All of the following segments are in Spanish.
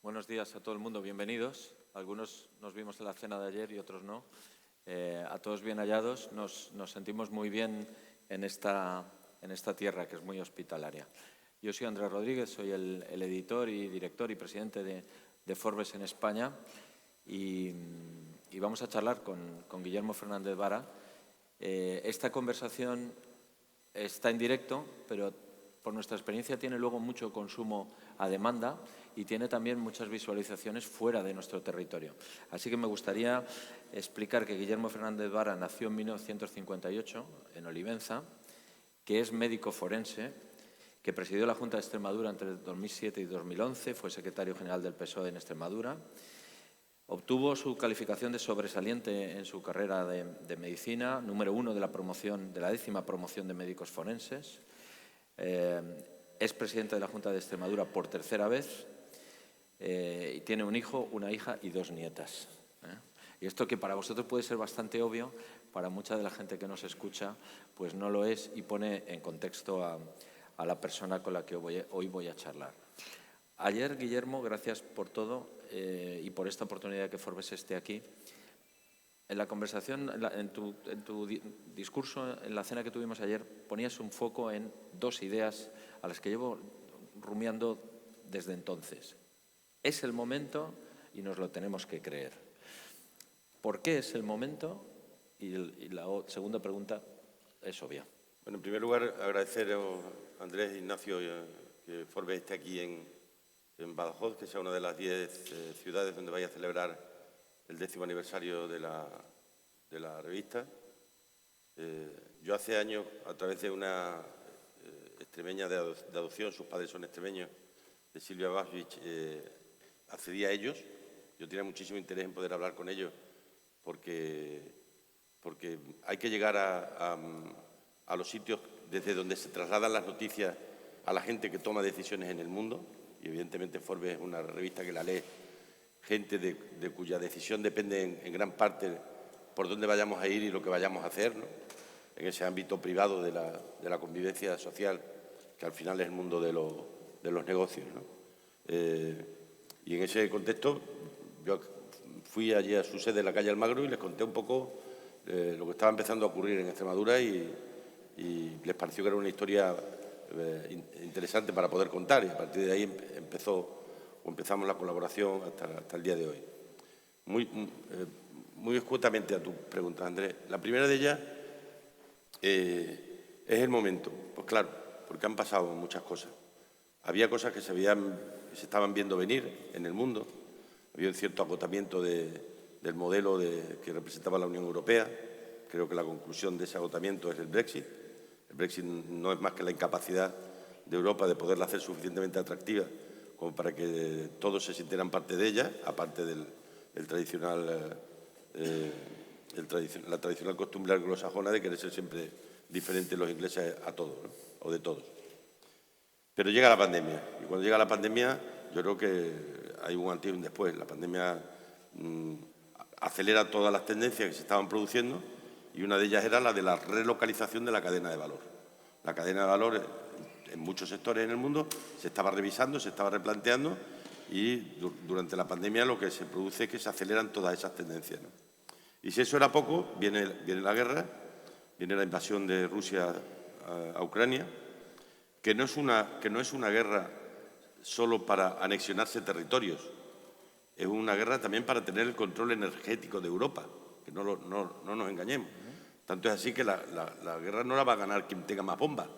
Buenos días a todo el mundo, bienvenidos. Algunos nos vimos en la cena de ayer y otros no. A todos bien hallados, nos sentimos muy bien en esta tierra que es muy hospitalaria. Yo soy Andrés Rodríguez, soy el editor y director y presidente de Forbes en España y vamos a charlar con Guillermo Fernández Vara. Esta conversación está en directo, pero por nuestra experiencia tiene luego mucho consumo a demanda y tiene también muchas visualizaciones fuera de nuestro territorio. Así que me gustaría explicar que Guillermo Fernández Vara nació en 1958 en Olivenza, que es médico forense, que presidió la Junta de Extremadura entre 2007 y 2011, fue secretario general del PSOE en Extremadura. Obtuvo su calificación de sobresaliente en su carrera de medicina, número 1 de la 10ª promoción de médicos forenses. Es presidente de la Junta de Extremadura por tercera vez y tiene un hijo, una hija y 2 nietas. Y esto que para vosotros puede ser bastante obvio, para mucha de la gente que nos escucha, pues no lo es y pone en contexto a la persona con la que hoy voy a charlar. Ayer, Guillermo, gracias por todo y por esta oportunidad que Forbes esté aquí. En la conversación, en tu discurso, en la cena que tuvimos ayer, ponías un foco en 2 ideas a las que llevo rumiando desde entonces. Es el momento y nos lo tenemos que creer. ¿Por qué es el momento? Y la segunda pregunta es obvia. Bueno, en primer lugar, agradecer a Andrés e Ignacio que Forbes esté aquí en Badajoz, que sea una de las 10 ciudades donde vaya a celebrar el 10º aniversario de la revista. Yo hace años, a través de una extremeña de adopción, sus padres son extremeños, de Silvia Basvich, accedí a ellos. Yo tenía muchísimo interés en poder hablar con ellos porque hay que llegar a los sitios desde donde se trasladan las noticias a la gente que toma decisiones en el mundo. Y evidentemente Forbes es una revista que la lee gente de cuya decisión depende en gran parte por dónde vayamos a ir y lo que vayamos a hacer, ¿no? En ese ámbito privado de la convivencia social, que al final es el mundo de los negocios, ¿no? Y en ese contexto yo fui allí a su sede en la calle Almagro y les conté un poco lo que estaba empezando a ocurrir en Extremadura y les pareció que era una historia interesante para poder contar, y a partir de ahí empezamos la colaboración hasta el día de hoy. Muy escuetamente a tu pregunta, Andrés. La primera de ellas es el momento. Pues claro, porque han pasado muchas cosas. Había cosas que se estaban viendo venir en el mundo. Había un cierto agotamiento del modelo que representaba la Unión Europea. Creo que la conclusión de ese agotamiento es el Brexit. El Brexit no es más que la incapacidad de Europa de poderla hacer suficientemente atractiva como para que todos se sintieran parte de ella, aparte de la tradicional costumbre anglosajona de querer ser siempre diferentes los ingleses a todos, ¿no? O de todos. Pero llega la pandemia, y cuando llega la pandemia yo creo que hay un antes y un después. La pandemia acelera todas las tendencias que se estaban produciendo y una de ellas era la de la relocalización de la cadena de valor. La cadena de valor en muchos sectores en el mundo se estaba revisando, se estaba replanteando y durante la pandemia lo que se produce es que se aceleran todas esas tendencias, ¿no? Y si eso era poco, viene la guerra, viene la invasión de Rusia a Ucrania, que no es una guerra solo para anexionarse territorios, es una guerra también para tener el control energético de Europa, que no nos engañemos. Tanto es así que la guerra no la va a ganar quien tenga más bombas,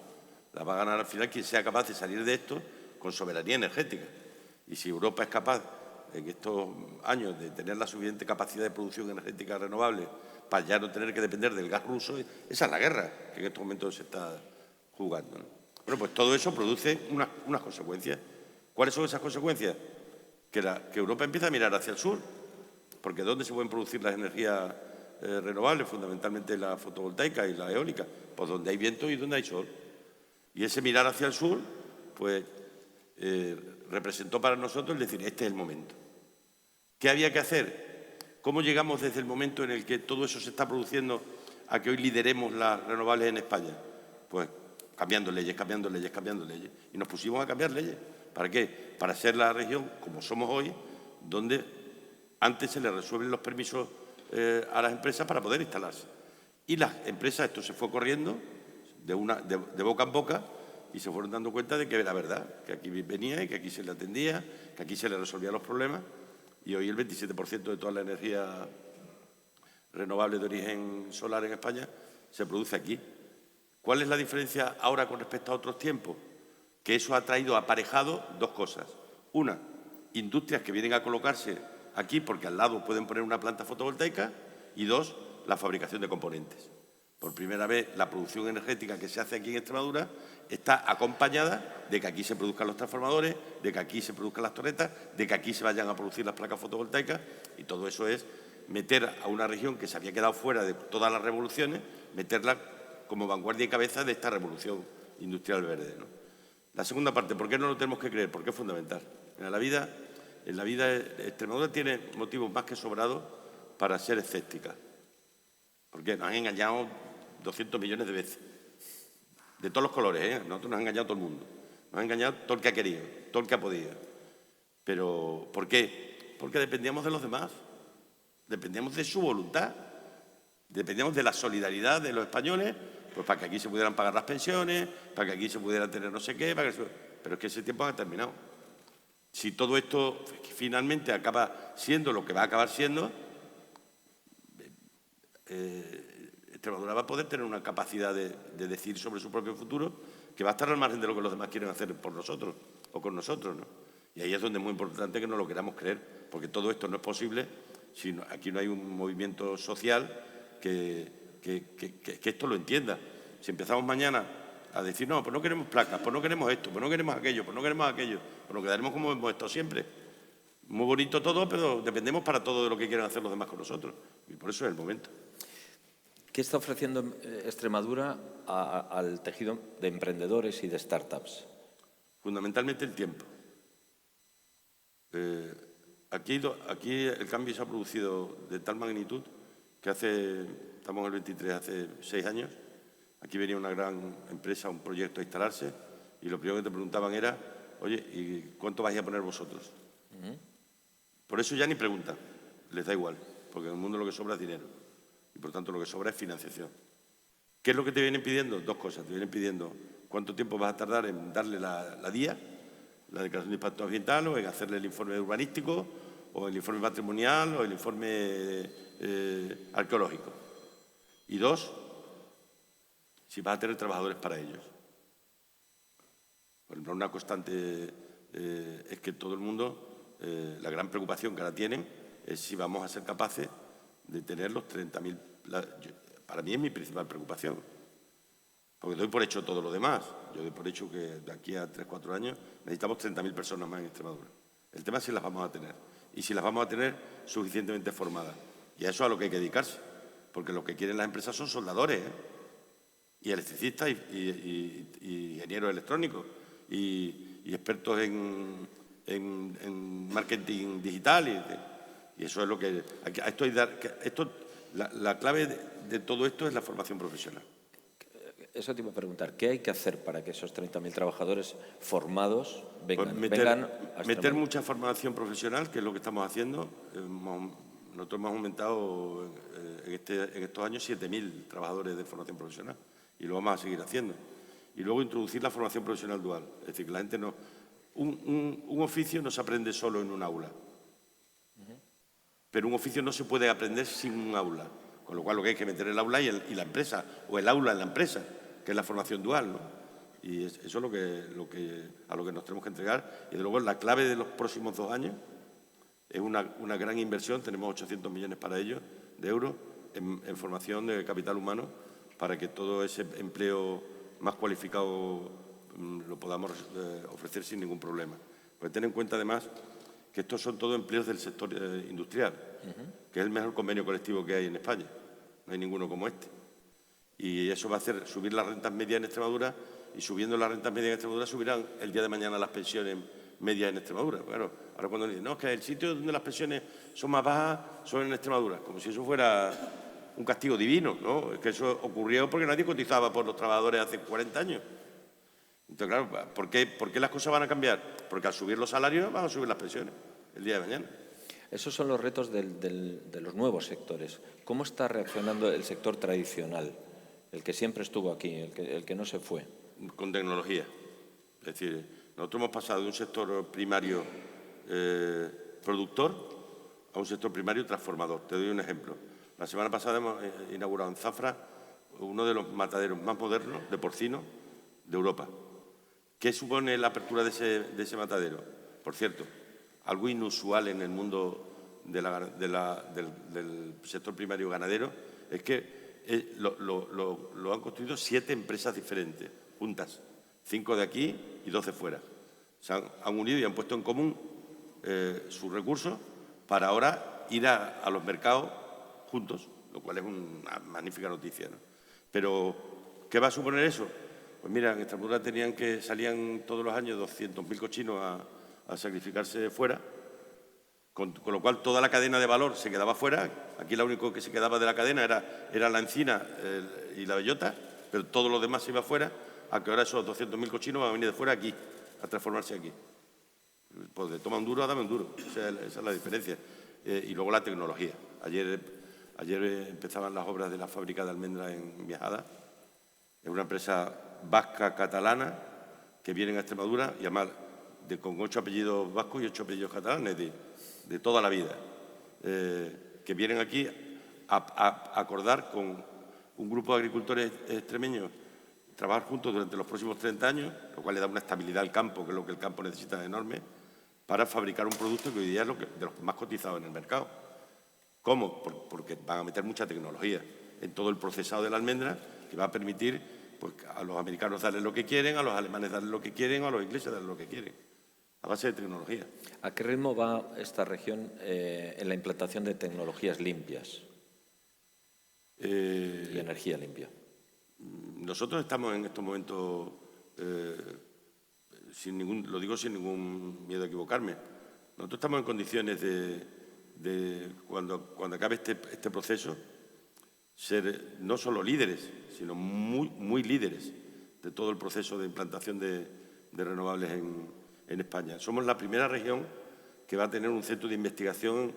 la va a ganar al final quien sea capaz de salir de esto con soberanía energética. Y si Europa es capaz en estos años de tener la suficiente capacidad de producción energética renovable para ya no tener que depender del gas ruso, esa es la guerra que en estos momentos se está jugando, ¿no? Bueno, pues todo eso produce unas consecuencias. ¿Cuáles son esas consecuencias? Que Europa empieza a mirar hacia el sur, porque ¿dónde se pueden producir las energías renovables? Fundamentalmente la fotovoltaica y la eólica, pues donde hay viento y donde hay sol. Y ese mirar hacia el sur, pues representó para nosotros el decir, este es el momento. ¿Qué había que hacer? ¿Cómo llegamos desde el momento en el que todo eso se está produciendo a que hoy lideremos las renovables en España? Pues cambiando leyes. Y nos pusimos a cambiar leyes ¿Para qué? Para ser la región, como somos hoy, donde antes se le resuelven los permisos a las empresas para poder instalarse. Y las empresas, esto se fue corriendo de boca en boca y se fueron dando cuenta de que era verdad, que aquí venía y que aquí se le atendía, que aquí se le resolvían los problemas. Y hoy el 27% de toda la energía renovable de origen solar en España se produce aquí. ¿Cuál es la diferencia ahora con respecto a otros tiempos? Que eso ha traído aparejado dos cosas. Una, industrias que vienen a colocarse aquí porque al lado pueden poner una planta fotovoltaica, y dos, la fabricación de componentes. Por primera vez, la producción energética que se hace aquí en Extremadura está acompañada de que aquí se produzcan los transformadores, de que aquí se produzcan las torretas, de que aquí se vayan a producir las placas fotovoltaicas, y todo eso es meter a una región que se había quedado fuera de todas las revoluciones, meterla como vanguardia y cabeza de esta revolución industrial verde, ¿no? La segunda parte, ¿por qué no lo tenemos que creer? Porque es fundamental. En la vida Extremadura tiene motivos más que sobrados para ser escéptica. Porque nos han engañado 200 millones de veces. De todos los colores, ¿eh? Nosotros nos ha engañado todo el mundo. Nos ha engañado todo el que ha querido, todo el que ha podido. Pero, ¿por qué? Porque dependíamos de los demás. Dependíamos de su voluntad. Dependíamos de la solidaridad de los españoles, pues para que aquí se pudieran pagar las pensiones, para que aquí se pudiera tener no sé qué, pero es que ese tiempo ha terminado. Si todo esto finalmente acaba siendo lo que va a acabar siendo, Extremadura va a poder tener una capacidad de decir sobre su propio futuro que va a estar al margen de lo que los demás quieren hacer por nosotros o con nosotros, ¿no? Y ahí es donde es muy importante que no lo queramos creer, porque todo esto no es posible si aquí no hay un movimiento social que esto lo entienda. Si empezamos mañana a decir, no, pues no queremos placas, pues no queremos esto, pues no queremos aquello, pues no queremos aquello, pues nos quedaremos como hemos estado siempre. Muy bonito todo, pero dependemos para todo de lo que quieran hacer los demás con nosotros. Y por eso es el momento. ¿Qué está ofreciendo Extremadura al tejido de emprendedores y de startups? Fundamentalmente el tiempo. Aquí el cambio se ha producido de tal magnitud que estamos en el 23, hace 6 años, aquí venía una gran empresa, un proyecto a instalarse, y lo primero que te preguntaban era, oye, ¿y cuánto vais a poner vosotros? Por eso ya ni preguntan, les da igual, porque en el mundo lo que sobra es dinero, y por tanto lo que sobra es financiación. ¿Qué es lo que te vienen pidiendo? Dos cosas. Te vienen pidiendo cuánto tiempo vas a tardar en darle la DIA, la declaración de impacto ambiental, o en hacerle el informe urbanístico, o el informe patrimonial, o el informe arqueológico. Y dos, si vas a tener trabajadores para ellos. Por ejemplo, una constante es que todo el mundo, la gran preocupación que ahora tienen es si vamos a ser capaces de tener los 30.000. Para mí es mi principal preocupación, porque doy por hecho todo lo demás. Yo doy por hecho que de aquí a 3 o 4 años necesitamos 30.000 personas más en Extremadura. El tema es si las vamos a tener, y si las vamos a tener suficientemente formadas. Y a eso es a lo que hay que dedicarse, porque lo que quieren las empresas son soldadores, y electricistas, y ingenieros electrónicos, y expertos en marketing digital. Y eso es lo que... La clave de todo esto es la formación profesional. Eso te iba a preguntar. ¿Qué hay que hacer para que esos 30.000 trabajadores formados vengan, Pues meter mucha formación profesional, que es lo que estamos haciendo. Nosotros hemos aumentado en estos años 7.000 trabajadores de formación profesional, y lo vamos a seguir haciendo. Y luego introducir la formación profesional dual. Es decir, que la gente no... Un oficio no se aprende solo en un aula. Pero un oficio no se puede aprender sin un aula. Con lo cual lo que hay que meter es el aula y la empresa, o el aula en la empresa, que es la formación dual, ¿no? Y eso es a lo que nos tenemos que entregar. Y, desde luego, la clave de los próximos 2 años es una gran inversión. Tenemos 800 millones para ello, de euros, en formación de capital humano, para que todo ese empleo más cualificado lo podamos ofrecer sin ningún problema. Porque ten en cuenta, además, que estos son todos empleos del sector industrial, que es el mejor convenio colectivo que hay en España. No hay ninguno como este. Y eso va a hacer subir las rentas medias en Extremadura, y subiendo las rentas medias en Extremadura subirán el día de mañana las pensiones medias en Extremadura. Claro, ahora cuando dicen, no, es que el sitio donde las pensiones son más bajas son en Extremadura, como si eso fuera un castigo divino, ¿no? Es que eso ocurrió porque nadie cotizaba por los trabajadores hace 40 años. Entonces, claro, ¿por qué las cosas van a cambiar? porque al subir los salarios van a subir las pensiones el día de mañana. Esos son los retos de los nuevos sectores. ¿Cómo está reaccionando el sector tradicional, el que siempre estuvo aquí, el que no se fue? Con tecnología. Es decir, nosotros hemos pasado de un sector primario productor a un sector primario transformador. Te doy un ejemplo. La semana pasada hemos inaugurado en Zafra uno de los mataderos más modernos de porcino de Europa. ¿Qué supone la apertura de ese matadero? Por cierto, algo inusual en el mundo del sector primario ganadero es que lo han construido 7 empresas diferentes, juntas, 5 de aquí y 12 fuera. Se han unido y han puesto en común sus recursos para ahora ir a los mercados juntos, lo cual es una magnífica noticia, ¿no? Pero, ¿qué va a suponer eso? Pues mira, en Extremadura salían todos los años 200.000 cochinos a sacrificarse fuera, con lo cual toda la cadena de valor se quedaba fuera. Aquí lo único que se quedaba de la cadena era la encina y la bellota, pero todo lo demás se iba fuera, a que ahora esos 200.000 cochinos van a venir de fuera aquí, a transformarse aquí. Pues de toma un duro a dame un duro, esa es la diferencia. Y luego la tecnología. Ayer empezaban las obras de la fábrica de almendras en Viajada. Es una empresa vasca catalana que viene a Extremadura y además con 8 apellidos vascos y 8 apellidos catalanes de toda la vida, que vienen aquí a acordar con un grupo de agricultores extremeños trabajar juntos durante los próximos 30 años, lo cual le da una estabilidad al campo, que es lo que el campo necesita enorme, para fabricar un producto que hoy día es de los más cotizados en el mercado. ¿Cómo? Porque van a meter mucha tecnología en todo el procesado de la almendra, que va a permitir pues, a los americanos darles lo que quieren, a los alemanes darles lo que quieren, a los ingleses darles lo que quieren, a base de tecnología. ¿A qué ritmo va esta región en la implantación de tecnologías limpias y energía limpia? Nosotros estamos en estos momentos, lo digo sin ningún miedo a equivocarme, nosotros estamos en condiciones de cuando acabe este proceso, ser no solo líderes, sino muy líderes de todo el proceso de implantación de renovables en España. Somos la primera región que va a tener un centro de investigación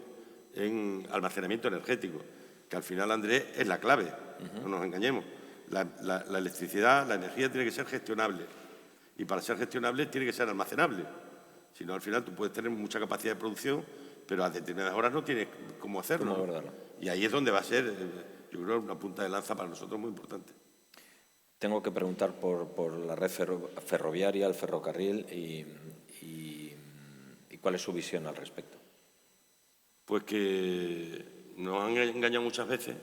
en almacenamiento energético, que al final, Andrés, es la clave, no nos engañemos. La electricidad, la energía tiene que ser gestionable y para ser gestionable tiene que ser almacenable. Si no, al final tú puedes tener mucha capacidad de producción, pero a determinadas horas no tienes cómo hacerlo. Y ahí es donde va a ser, yo creo, una punta de lanza para nosotros muy importante. Tengo que preguntar por la red ferroviaria, el ferrocarril y cuál es su visión al respecto. Pues que nos han engañado muchas veces.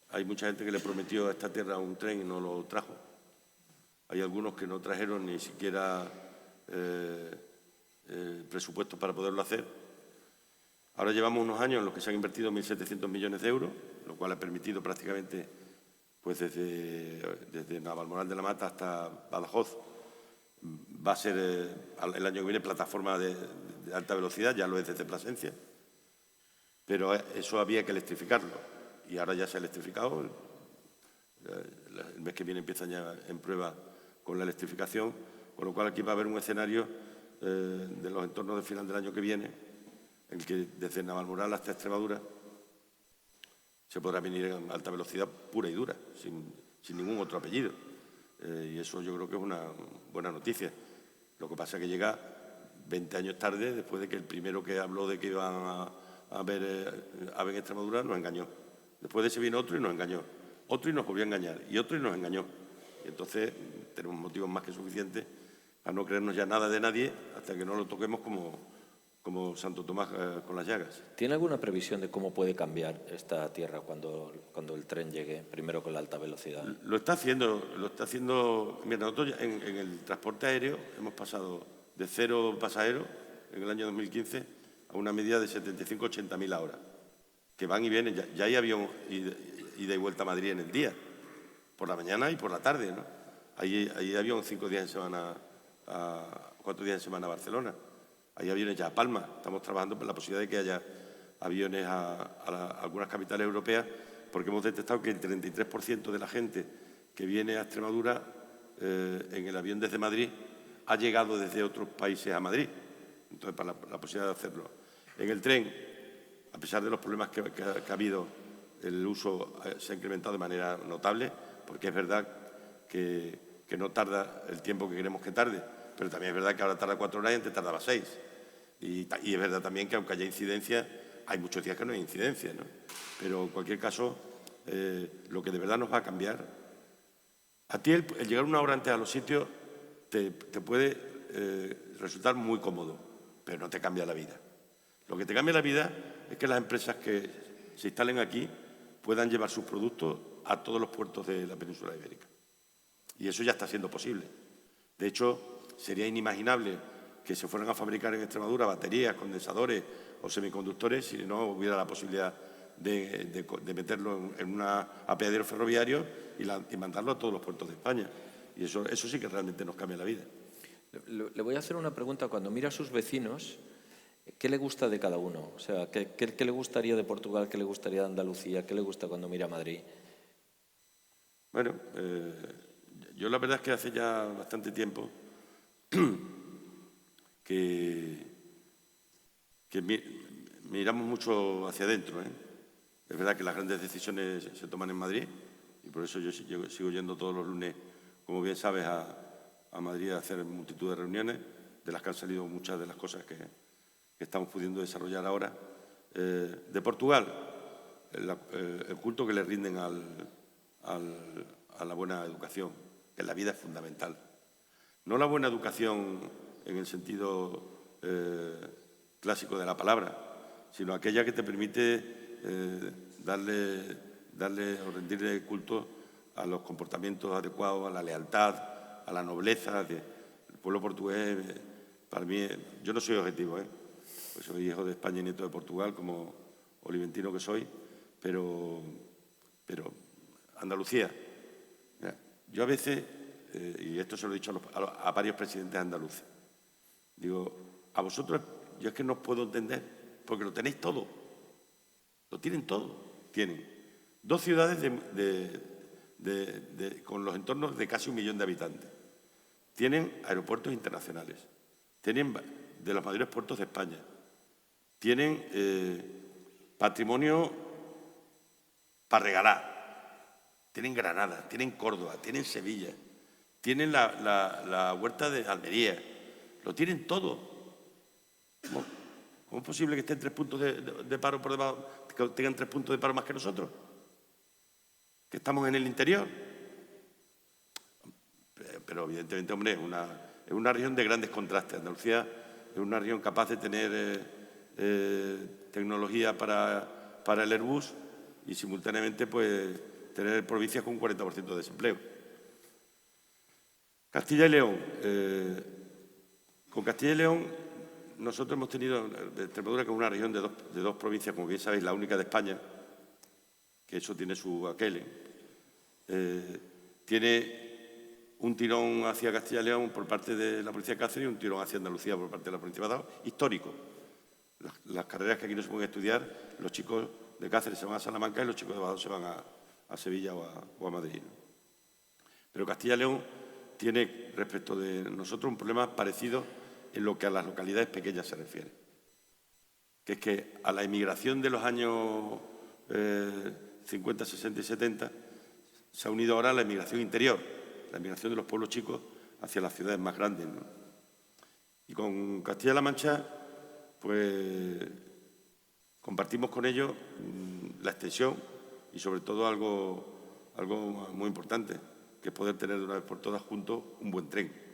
Hay mucha gente que le prometió a esta tierra un tren y no lo trajo. Hay algunos que no trajeron ni siquiera presupuestos para poderlo hacer. Ahora llevamos unos años en los que se han invertido 1.700 millones de euros, lo cual ha permitido prácticamente, pues desde Navalmoral de la Mata hasta Badajoz, va a ser el año que viene plataforma de alta velocidad, ya lo es desde Plasencia, pero eso había que electrificarlo. Y ahora ya se ha electrificado. El mes que viene empiezan ya en prueba con la electrificación, con lo cual aquí va a haber un escenario de los entornos del final del año que viene, en que desde Navalmoral hasta Extremadura se podrá venir en alta velocidad pura y dura, sin ningún otro apellido. Y eso yo creo que es una buena noticia. Lo que pasa es que llega 20 años tarde, después de que el primero que habló de que iban a haber ave en Extremadura nos engañó. Después de ese vino otro y nos engañó. Otro y nos volvió a engañar. Y otro y nos engañó. Y entonces tenemos motivos más que suficientes a no creernos ya nada de nadie hasta que no lo toquemos como Santo Tomás con las llagas. ¿Tiene alguna previsión de cómo puede cambiar esta tierra cuando el tren llegue, primero con la alta velocidad? Lo está haciendo. Mira, nosotros en el transporte aéreo hemos pasado de 0 pasajeros en el año 2015 a una media de 75-80.000 ahora, que van y vienen. Ya hay avión ida y vuelta a Madrid en el día, por la mañana y por la tarde, ¿no? Hay avión 5 días en semana, 4 días en semana a Barcelona. Hay aviones ya a Palma. Estamos trabajando por la posibilidad de que haya aviones a algunas capitales europeas, porque hemos detectado que el 33% de la gente que viene a Extremadura en el avión desde Madrid ha llegado desde otros países a Madrid. Entonces, para la posibilidad de hacerlo. En el tren, a pesar de los problemas que ha habido, el uso se ha incrementado de manera notable, porque es verdad que no tarda el tiempo que queremos que tarde, pero también es verdad que ahora tarda 4 horas y antes tardaba 6. Y es verdad también que aunque haya incidencia, hay muchos días que no hay incidencia, ¿no? Pero en cualquier caso, lo que de verdad nos va a cambiar, a ti el llegar 1 hora antes a los sitios te puede resultar muy cómodo, pero no te cambia la vida. Lo que te cambia la vida es que las empresas que se instalen aquí puedan llevar sus productos a todos los puertos de la península ibérica. Y eso ya está siendo posible. De hecho, sería inimaginable que se fueran a fabricar en Extremadura baterías, condensadores o semiconductores si no hubiera la posibilidad de meterlo en un apeadero ferroviario y mandarlo a todos los puertos de España. Y eso sí que realmente nos cambia la vida. Le voy a hacer una pregunta. Cuando mira a sus vecinos, ¿qué le gusta de cada uno? O sea, ¿qué le gustaría de Portugal? ¿Qué le gustaría de Andalucía? ¿Qué le gusta cuando mira a Madrid? Bueno, yo la verdad es que hace ya bastante tiempo que miramos mucho hacia adentro, ¿eh? Es verdad que las grandes decisiones se toman en Madrid y por eso yo sigo yendo todos los lunes, como bien sabes, a Madrid a hacer multitud de reuniones, de las que han salido muchas de las cosas que estamos pudiendo desarrollar ahora. De Portugal, el culto que le rinden a la buena educación, que en la vida es fundamental. No la buena educación en el sentido clásico de la palabra, sino aquella que te permite darle o rendirle culto a los comportamientos adecuados, a la lealtad, a la nobleza. El pueblo portugués, para mí, yo no soy objetivo, pues soy hijo de España y nieto de Portugal, como oliventino que soy, pero Andalucía. Mira, yo a veces, y esto se lo he dicho a varios presidentes andaluces, digo, a vosotros yo es que no os puedo entender, porque lo tenéis todo, lo tienen todo. Tienen 2 ciudades con los entornos de casi 1 millón de habitantes. Tienen aeropuertos internacionales, tienen de los mayores puertos de España, tienen patrimonio para regalar, tienen Granada, tienen Córdoba, tienen Sevilla, tienen la huerta de Almería, lo tienen todo. ¿Cómo es posible que estén 3 puntos de paro por debajo, que tengan 3 puntos de paro más que nosotros? Que estamos en el interior. Pero evidentemente, hombre, es una región de grandes contrastes. Andalucía es una región capaz de tener tecnología para el Airbus y simultáneamente pues tener provincias con un 40% de desempleo. Castilla y León. Con Castilla y León nosotros hemos tenido de Extremadura, que es una región de dos provincias, como bien sabéis, la única de España, que eso tiene su aquel. Tiene un tirón hacia Castilla y León por parte de la provincia de Cáceres y un tirón hacia Andalucía por parte de la provincia de Badajoz, histórico. Las carreras que aquí no se pueden estudiar, los chicos de Cáceres se van a Salamanca y los chicos de Badajoz se van a Sevilla o a Madrid, ¿no? Pero Castilla y León tiene, respecto de nosotros, un problema parecido en lo que a las localidades pequeñas se refiere, que es que a la emigración de los años 50, 60 y 70 se ha unido ahora la emigración interior, la emigración de los pueblos chicos hacia las ciudades más grandes, ¿no? Y con Castilla-La Mancha, pues compartimos con ellos la extensión y sobre todo algo muy importante, que es poder tener de una vez por todas juntos un buen tren.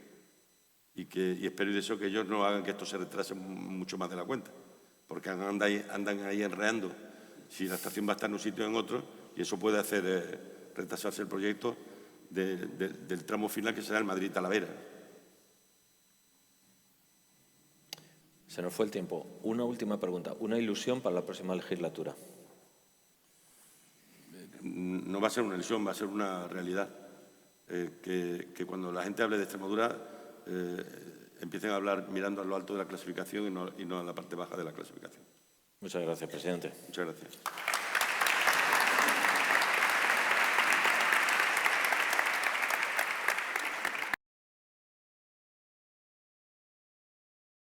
Y espero y deseo que ellos no hagan que esto se retrase mucho más de la cuenta, porque andan ahí enreando si la estación va a estar en un sitio o en otro, y eso puede hacer retrasarse el proyecto del tramo final, que será el Madrid-Talavera. Se nos fue el tiempo. Una última pregunta. ¿Una ilusión para la próxima legislatura? No va a ser una ilusión, va a ser una realidad. Que cuando la gente hable de Extremadura empiecen a hablar mirando a lo alto de la clasificación y no a la parte baja de la clasificación. Muchas gracias, presidente. Muchas gracias.